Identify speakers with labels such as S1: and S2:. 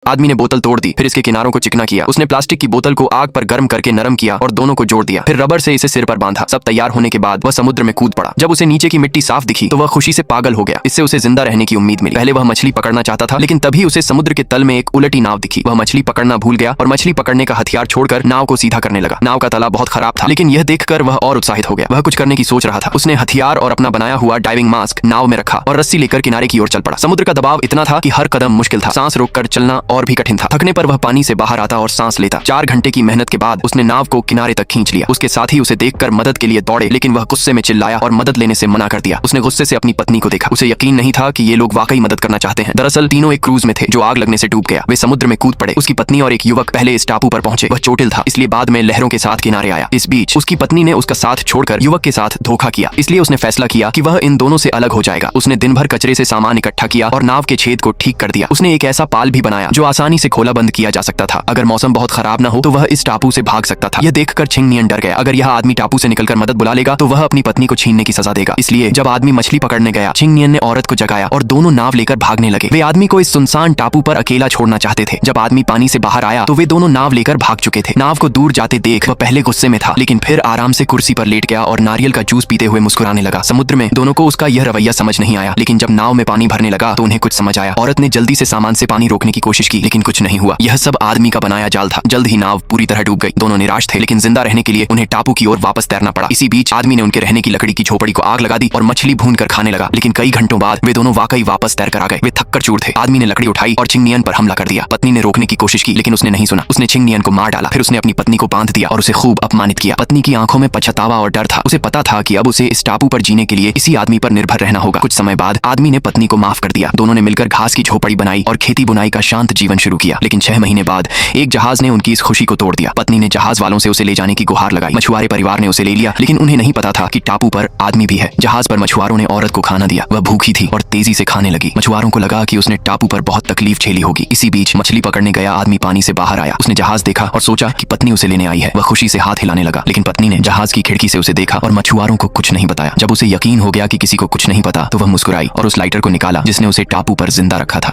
S1: आदमी ने बोतल तोड़ दी, फिर इसके किनारों को चिकना किया। उसने प्लास्टिक की बोतल को आग पर गर्म करके नरम किया और दोनों को जोड़ दिया। फिर रबर से इसे सिर पर बांधा। सब तैयार होने के बाद वह समुद्र में कूद पड़ा। जब उसे नीचे की मिट्टी साफ दिखी तो वह खुशी से पागल हो गया। इससे उसे जिंदा रहने की उम्मीद मिली। पहले वह मछली पकड़ना चाहता था, लेकिन तभी उसे समुद्र के तल में एक उलटी नाव दिखी। वह मछली पकड़ना भूल गया और मछली पकड़ने का हथियार छोड़कर नाव को सीधा करने लगा। नाव का तला बहुत खराब था, लेकिन यह देखकर वह और उत्साहित हो गया। वह कुछ करने की सोच रहा था। उसने हथियार और अपना बनाया हुआ डाइविंग मास्क नाव में रखा और रस्सी लेकर किनारे की ओर चल पड़ा। समुद्र का दबाव इतना था कि हर कदम मुश्किल था। सांस रोककर चलना और भी कठिन था। थकने पर वह पानी से बाहर आता और सांस लेता। 4 घंटे की मेहनत के बाद उसने नाव को किनारे तक खींच लिया। उसके साथी उसे देखकर मदद के लिए दौड़े, लेकिन वह गुस्से में चिल्लाया और मदद लेने से मना कर दिया। उसने गुस्से से अपनी पत्नी को देखा। उसे यकीन नहीं था कि ये लोग वाकई मदद करना चाहते हैं। दरअसल तीनों एक क्रूज में थे जो आग लगने से डूब गया। वे समुद्र में कूद पड़े। उसकी पत्नी और एक युवक पहले इस टापू पर पहुंचे। वह चोटिल था, इसलिए बाद में लहरों के साथ किनारे आया। इस बीच उसकी पत्नी ने उसका साथ छोड़कर युवक के साथ धोखा किया, इसलिए उसने फैसला किया कि वह इन दोनों से अलग हो जाएगा। उसने दिन भर कचरे से सामान इकट्ठा किया और नाव के छेद को ठीक कर दिया। उसने एक ऐसा पाल भी बनाया जो आसानी से खोला बंद किया जा सकता था। अगर मौसम बहुत खराब न हो तो वह इस टापू से भाग सकता था। यह देखकर छिंग नियन डर गया। अगर यह आदमी टापू से निकलकर मदद बुला लेगा तो वह अपनी पत्नी को छीनने की सजा देगा। इसलिए जब आदमी मछली पकड़ने गया, छिंग नियन ने औरत को जगाया और दोनों नाव लेकर भागने लगे। वे आदमी को इस सुनसान टापू पर अकेला छोड़ना चाहते थे। जब आदमी पानी से बाहर आया तो वे दोनों नाव लेकर भाग चुके थे। नाव को दूर जाते देख वह पहले गुस्से में था, लेकिन फिर आराम से कुर्सी पर लेट गया और नारियल का जूस पीते हुए मुस्कुराने लगा। समुद्र में दोनों को उसका यह रवैया समझ नहीं आया, लेकिन जब नाव में पानी भरने लगा तो उन्हें कुछ समझ आया। औरत ने जल्दी से सामान से पानी रोकने की कोशिश की, लेकिन कुछ नहीं हुआ। यह सब आदमी का बनाया जाल था। जल्द ही नाव पूरी तरह डूब गई। दोनों निराश थे, लेकिन जिंदा रहने के लिए उन्हें टापू की ओर वापस तैरना पड़ा। इसी बीच आदमी ने उनके रहने की लकड़ी की झोपड़ी को आग लगा दी और मछली भून कर खाने लगा। लेकिन कई घंटों बाद वे दोनों वाकई वापस तैर कर आ गए। वे थककर चूर थे। आदमी ने लकड़ी उठाई और छिंग नियन पर हमला कर दिया। पत्नी ने रोकने की कोशिश की, लेकिन उसने नहीं सुना। उसने छिंग नियन को मार डाला। फिर उसने अपनी पत्नी को बांध दिया और उसे खूब अपमानित किया। पत्नी की आंखों में पछतावा और डर था। उसे पता था कि अब उसे इस टापू पर जीने के लिए इसी आदमी पर निर्भर रहना होगा। कुछ समय बाद आदमी ने पत्नी को माफ कर दिया। दोनों ने मिलकर घास की झोपड़ी बनाई और खेती बुनाई का शांत जीवन शुरू किया। लेकिन 6 महीने बाद एक जहाज ने उनकी इस खुशी को तोड़ दिया। पत्नी ने जहाज वालों से उसे ले जाने की गुहार लगाई। मछुआरे परिवार ने उसे ले लिया, लेकिन उन्हें नहीं पता था कि टापू पर आदमी भी है। जहाज पर मछुआरों ने औरत को खाना दिया। वह भूखी थी और तेजी से खाने लगी। मछुआरों को लगा कि उसने टापू पर बहुत तकलीफ झेली होगी। इसी बीच मछली पकड़ने गया आदमी पानी से बाहर आया। उसने जहाज देखा और सोचा कि पत्नी उसे लेने आई है। वह खुशी से हाथ हिलाने लगा, लेकिन पत्नी ने जहाज की खिड़की से उसे देखा और मछुआरों को कुछ नहीं बताया। जब उसे यकीन हो गया कि किसी को कुछ नहीं पता तो वह मुस्कुराई और उस लाइटर को निकाला जिसने उसे टापू पर जिंदा रखा था।